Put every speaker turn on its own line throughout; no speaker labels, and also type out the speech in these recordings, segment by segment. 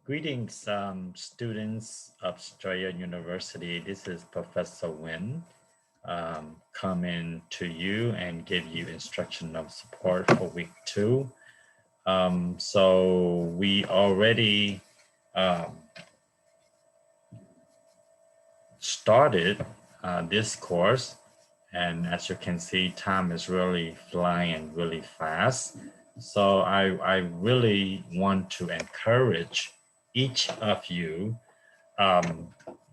Greetings, students of Australia University. This is Professor Nguyen coming to you and give you instructional support for week 2. So we already started this course, and as you can see, time is really flying really fast. So I really want to encourage each of you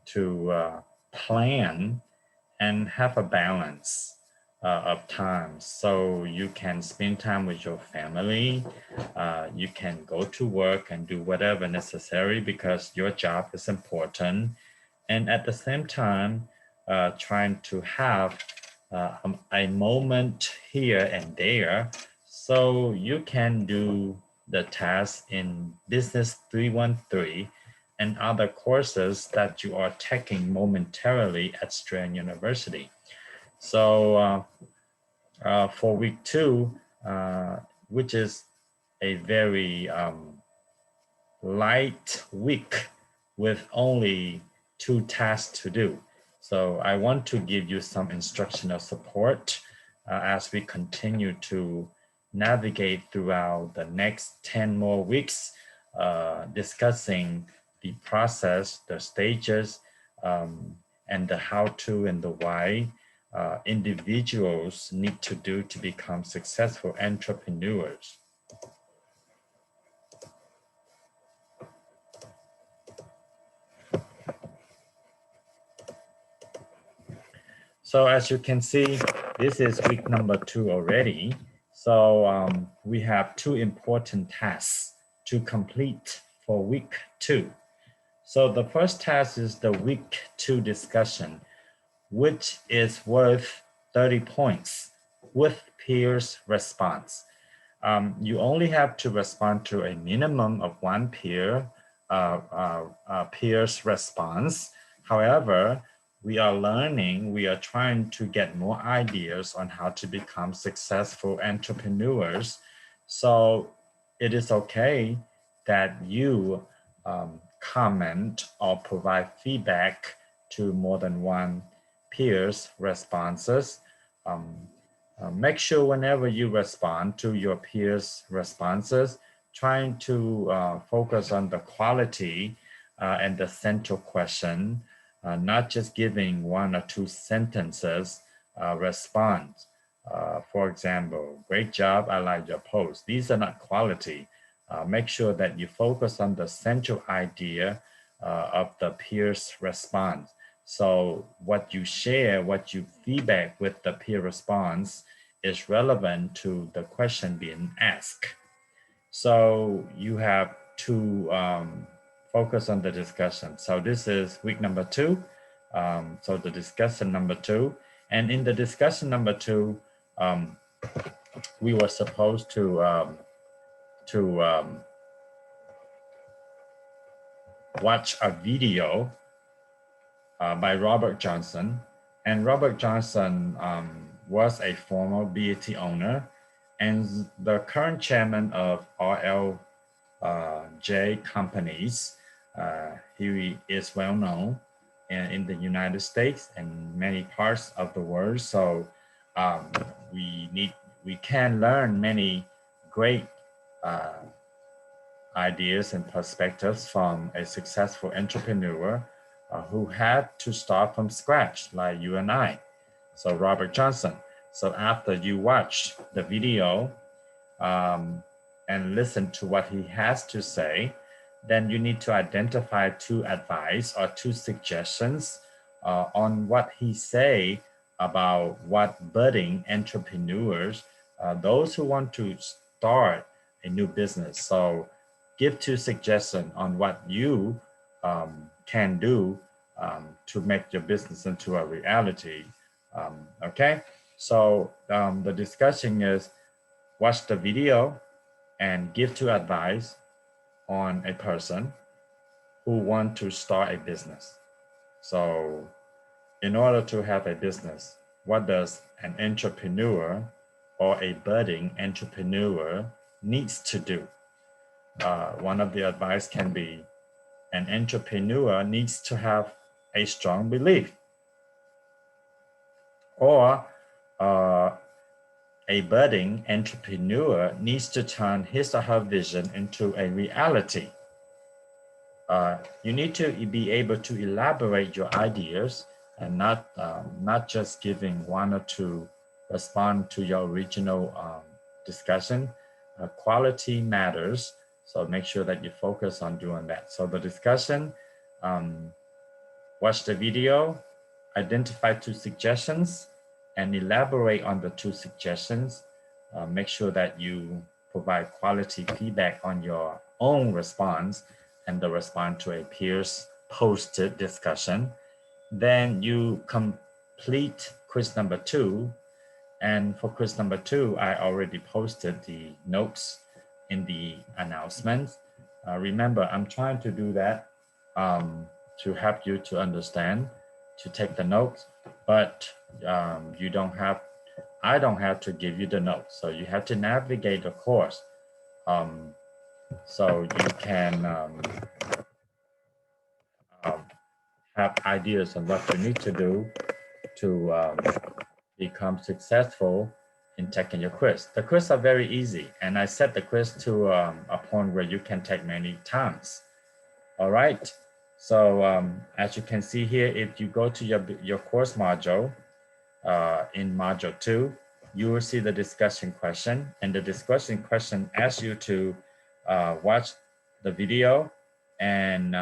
to plan and have a balance of time, so you can spend time with your family. You can go to work and do whatever necessary because your job is important, and at the same time trying to have a moment here and there so you can do the task in Business 313 and other courses that you are taking momentarily at Australian University. So for week 2, which is a very light week with only 2 tasks to do. So I want to give you some instructional support as we continue to navigate throughout the next 10 more weeks, discussing the process, the stages, and the how-to and the why individuals need to do to become successful entrepreneurs. So as you can see, this is week number 2 already. So we have 2 important tasks to complete for week 2. So the first task is the week 2 discussion, which is worth 30 points with peers response. You only have to respond to a minimum of 1 peer's response. However, we are learning, we are trying to get more ideas on how to become successful entrepreneurs. So it is okay that you comment or provide feedback to more than 1 peer's responses. Make sure whenever you respond to your peers' responses, trying to focus on the quality and the central question, not just giving 1 or 2 sentences response. For example, great job, I like your post. These are not quality. Make sure that you focus on the central idea of the peer's response. So what you share, what you feedback with the peer response is relevant to the question being asked. So you have to focus on the discussion. So this is week number 2. So the discussion number 2. And in the discussion number 2, we were supposed to watch a video by Robert Johnson. And Robert Johnson was a former BAT owner and the current chairman of RLJ companies. He is well known in the United States and many parts of the world. So we can learn many great ideas and perspectives from a successful entrepreneur who had to start from scratch, like you and I. So Robert Johnson. So after you watch the video and listen to what he has to say, then you need to identify 2 advice or 2 suggestions on what he say about what budding entrepreneurs, those who want to start a new business. So give 2 suggestions on what you can do to make your business into a reality. Okay, so the discussion is watch the video and give two advice on a person who want to start a business. So in order to have a business, what does an entrepreneur or a budding entrepreneur needs to do? One of the advice can be an entrepreneur needs to have a strong belief, or uh, a budding entrepreneur needs to turn his or her vision into a reality. You need to be able to elaborate your ideas and not just giving one or two respond to your original discussion. Quality matters, so make sure that you focus on doing that. So the discussion, um, watch the video, identify two suggestions, and elaborate on the two suggestions. Make sure that you provide quality feedback on your own response and the response to a peer's posted discussion. Then you complete quiz number 2. And for quiz number 2, I already posted the notes in the announcement. Remember, I'm trying to do that to help you to understand, to take the notes, but you don't have, I don't have to give you the notes. So you have to navigate the course. So you can have ideas on what you need to do to become successful in taking your quiz. The quiz are very easy, and I set the quiz to a point where you can take many times. All right. So as you can see here, if you go to your course module, in module 2, you will see the discussion question, and the discussion question asks you to watch the video and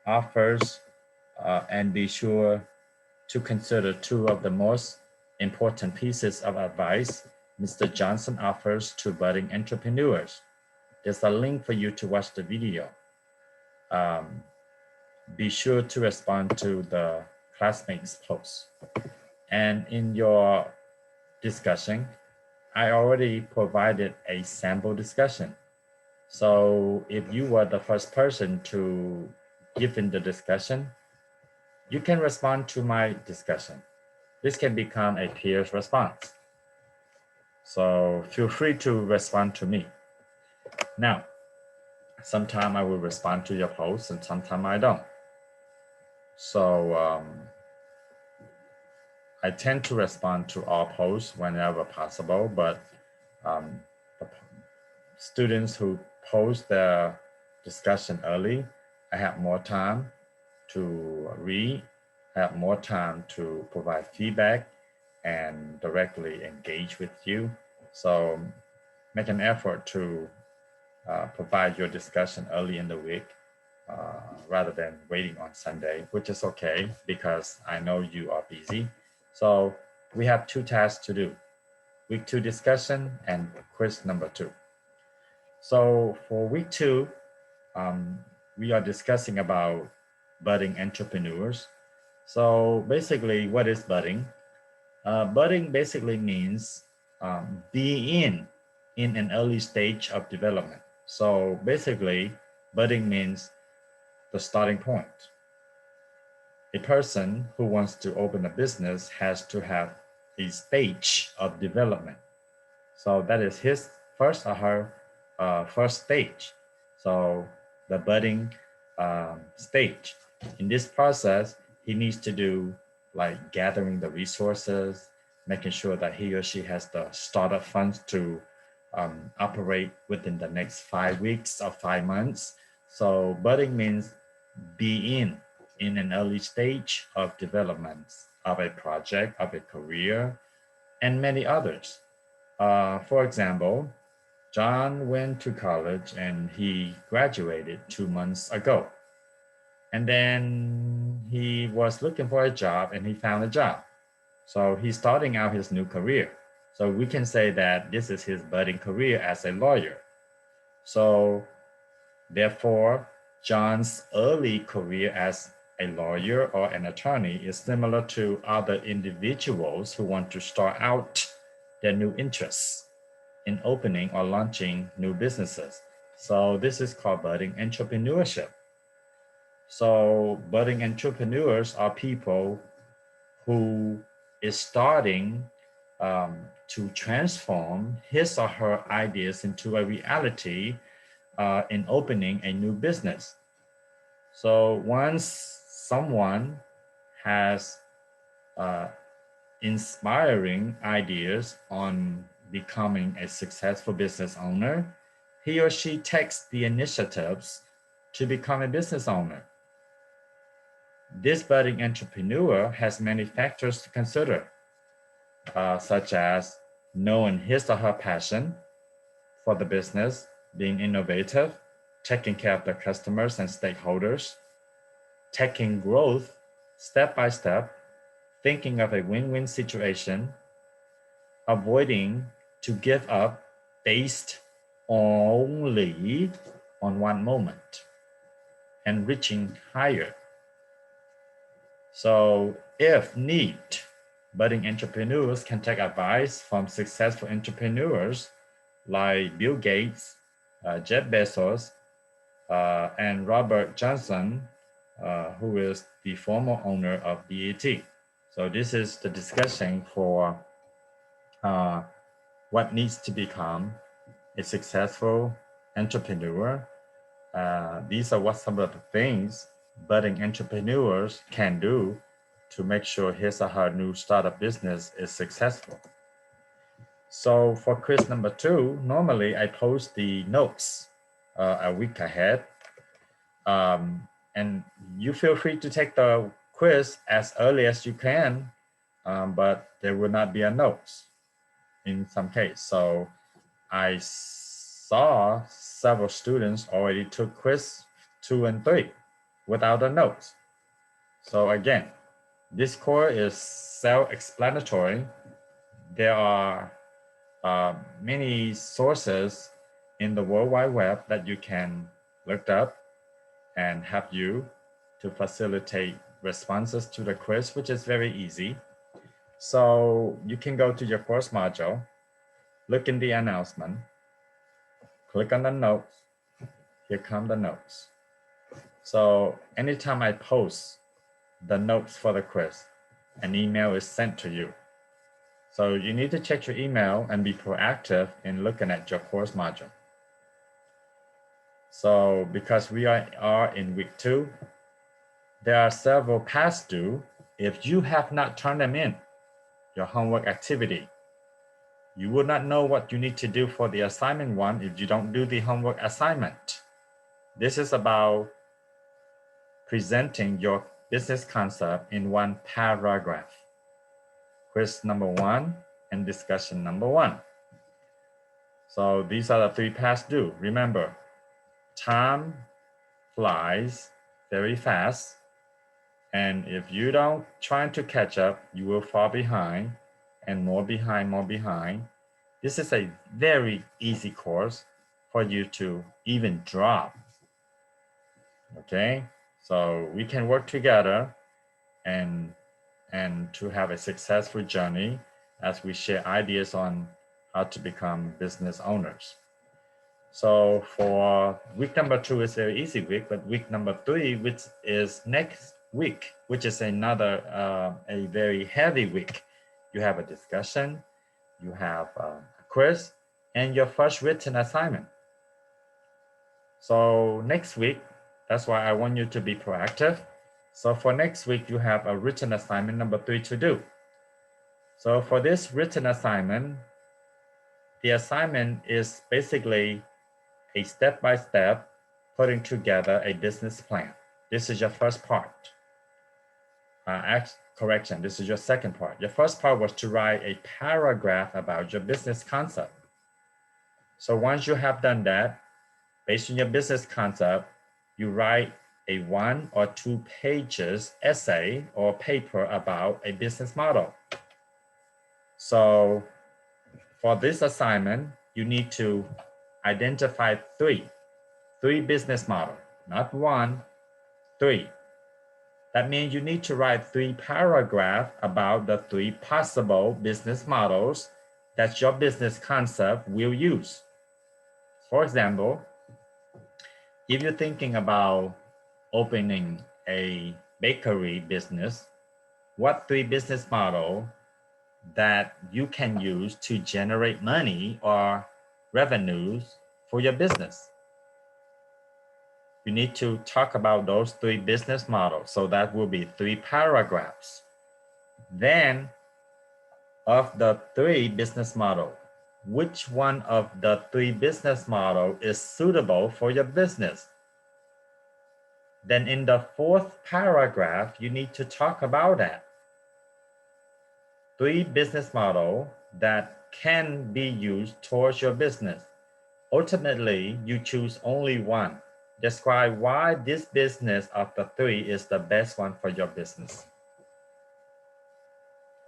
offers and be sure to consider two of the most important pieces of advice Mr. Johnson offers to budding entrepreneurs. There's a link for you to watch the video. Be sure to respond to the classmates' post. And in your discussion, I already provided a sample discussion. So if you were the first person to give in the discussion, you can respond to my discussion. This can become a peer's response. So feel free to respond to me. Now, sometime I will respond to your posts and sometime I don't. So I tend to respond to all posts whenever possible, but the students who post their discussion early, I have more time to read, I have more time to provide feedback and directly engage with you. So make an effort to provide your discussion early in the week rather than waiting on Sunday, which is okay because I know you are busy. So we have 2 tasks to do: week 2 discussion and quiz number 2. So for week 2, we are discussing about budding entrepreneurs. So basically, what is budding? Budding basically means being in an early stage of development. So basically, budding means the starting point. A person who wants to open a business has to have a stage of development. So that is his first or her first stage. So the budding stage. In this process, he needs to do like gathering the resources, making sure that he or she has the startup funds to operate within the next 5 weeks or 5 months. So budding means being in an early stage of development of a project, of a career, and many others. For example, John went to college and he graduated 2 months ago. And then he was looking for a job and he found a job. So he's starting out his new career. So we can say that this is his budding career as a lawyer. So therefore, John's early career as a lawyer or an attorney is similar to other individuals who want to start out their new interests. in opening or launching new businesses. So this is called budding entrepreneurship. So budding entrepreneurs are people who is starting to transform his or her ideas into a reality in opening a new business. So once someone has uh, inspiring ideas on becoming a successful business owner, he or she takes the initiatives to become a business owner. This budding entrepreneur has many factors to consider, such as knowing his or her passion for the business, being innovative, taking care of the customers and stakeholders, taking growth step by step, thinking of a win-win situation, avoiding to give up based only on one moment, and reaching higher. So if need, budding entrepreneurs can take advice from successful entrepreneurs like Bill Gates, Jeff Bezos, and Robert Johnson, who is the former owner of BAT. So this is the discussion for what needs to become a successful entrepreneur. These are what some of the things budding entrepreneurs can do to make sure his or her new startup business is successful. So for quiz number 2, normally I post the notes a week ahead. And you feel free to take the quiz as early as you can, but there will not be a notes in some case. So I saw several students already took quiz 2 and 3 without the notes. So again, this course is self-explanatory. There are many sources in the World Wide Web that you can look up and help you to facilitate responses to the quiz, which is very easy. So you can go to your course module, look in the announcement, click on the notes. Here come the notes. So anytime I post the notes for the quiz, an email is sent to you. So you need to check your email and be proactive in looking at your course module. So because we are in week 2, there are several past due. If you have not turned them in, your homework activity, you will not know what you need to do for the assignment 1 if you don't do the homework assignment. This is about presenting your business concept in 1 paragraph. Quiz number 1 and discussion number 1. So these are the 3 past due. Remember, time flies very fast. And if you don't try to catch up, you will fall behind and more behind, more behind. This is a very easy course for you to even drop. Okay, so we can work together and to have a successful journey as we share ideas on how to become business owners. So for week number 2 is very easy week, but week number 3, which is next week, which is another a very heavy week. You have a discussion, you have a quiz, and your first written assignment. So next week, that's why I want you to be proactive. So for next week, you have a written assignment number 3 to do. So for this written assignment, the assignment is basically a step-by-step putting together a business plan. This is your first part. Correction, this is your second part. Your first part was to write a paragraph about your business concept. So once you have done that, based on your business concept, you write a 1 or 2 pages essay or paper about a business model. So for this assignment, you need to identify 3 business models, not 1, 3. That means you need to write 3 paragraphs about the 3 possible business models that your business concept will use. For example, if you're thinking about opening a bakery business, what 3 business model that you can use to generate money or revenues for your business? You need to talk about those 3 business models. So that will be 3 paragraphs. Then of the 3 business model, which one of the 3 business model is suitable for your business? Then in the 4th paragraph, you need to talk about that. 3 business model that can be used towards your business. Ultimately, you choose only one. Describe why this business of the 3 is the best one for your business.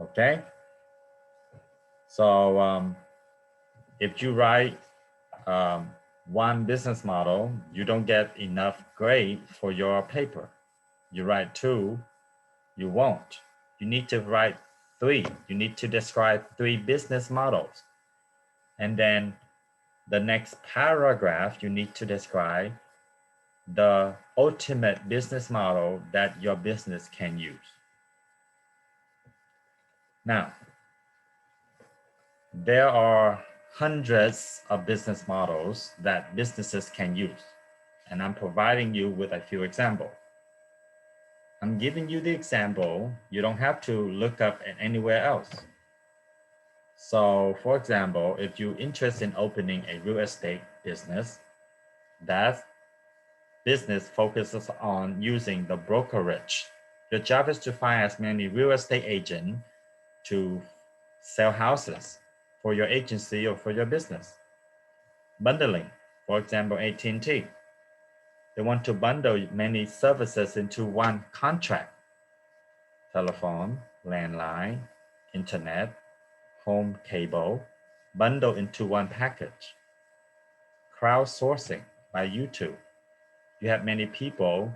Okay? So if you write one business model, you don't get enough grade for your paper. You write 2, you won't. You need to write 3. You need to describe 3 business models. And then the next paragraph, you need to describe the ultimate business model that your business can use. Now, there are hundreds of business models that businesses can use, and I'm providing you with a few examples. I'm giving you the example. You don't have to look up anywhere else. So, for example, if you're interested in opening a real estate business, that business focuses on using the brokerage. Your job is to find as many real estate agents to sell houses for your agency or for your business. Bundling, for example, AT&T. They want to bundle many services into one contract. Telephone, landline, internet, home cable, bundle into one package. Crowdsourcing by YouTube. You have many people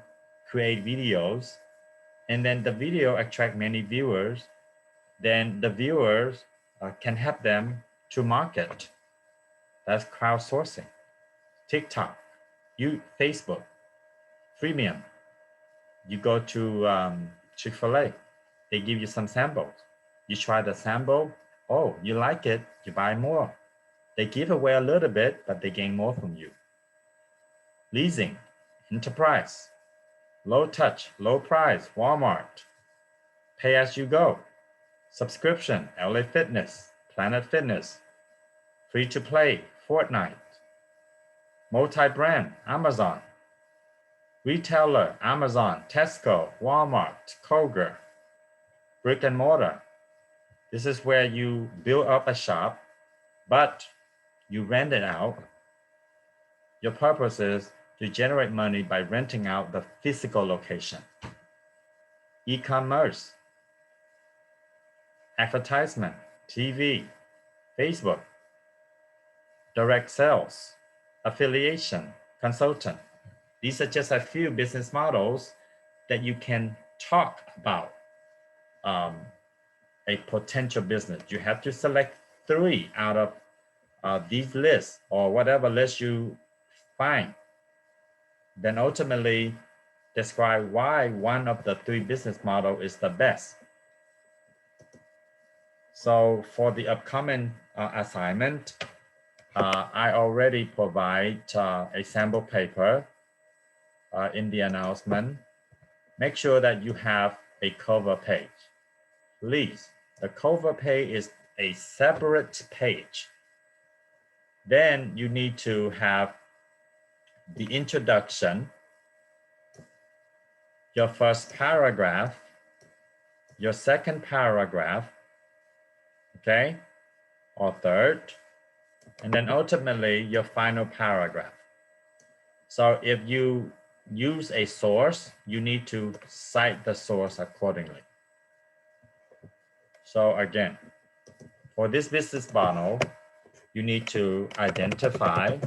create videos, and then the video attract many viewers. Then the viewers can help them to market. That's crowdsourcing. TikTok, Facebook, freemium. You go to Chick-fil-A, they give you some samples. You try the sample, oh, you like it, you buy more. They give away a little bit, but they gain more from you. Leasing, enterprise, low touch, low price, Walmart, pay as you go. Subscription, LA Fitness, Planet Fitness, free to play, Fortnite. Multi-brand, Amazon. Retailer, Amazon, Tesco, Walmart, Kroger. Brick and mortar. This is where you build up a shop, but you rent it out. Your purpose is to generate money by renting out the physical location. E-commerce, advertisement, TV, Facebook, direct sales, affiliation, consultant. These are just a few business models that you can talk about a potential business. You have to select 3 out of these lists or whatever list you find. Then ultimately describe why one of the 3 business model is the best. So for the upcoming assignment, I already provide a sample paper in the announcement. Make sure that you have a cover page. Please, the cover page is a separate page. Then you need to have the introduction, your first paragraph, your second paragraph, okay, or third, and then ultimately your final paragraph. So if you use a source, you need to cite the source accordingly. So again, for this business model, you need to identify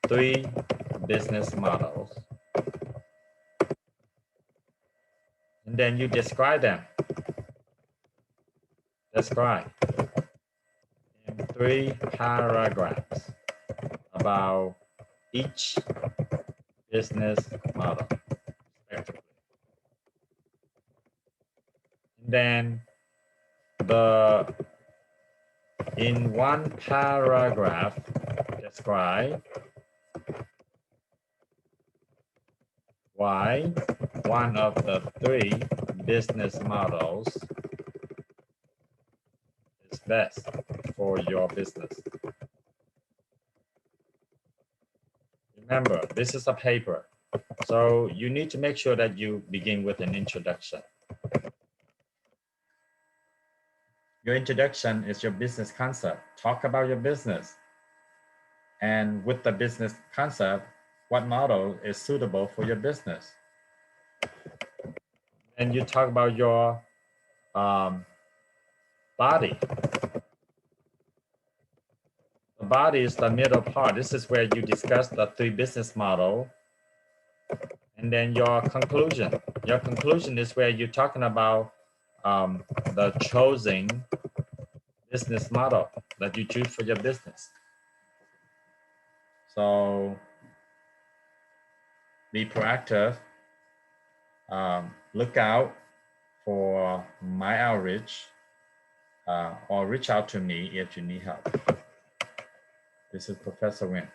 3 business models. And then you describe them. Describe. 3 paragraphs about each business model, respectively. Then in one paragraph, describe why one of the 3 business models is best for your business. Remember, this is a paper, so you need to make sure that you begin with an introduction. Your introduction is your business concept. Talk about your business. And with the business concept, what model is suitable for your business? And you talk about your body. The body is the middle part. This is where you discuss the 3 business model. And then your conclusion. Your conclusion is where you're talking about the chosen business model that you choose for your business. So be proactive. Look out for my outreach or reach out to me if you need help. This is Professor Nguyen.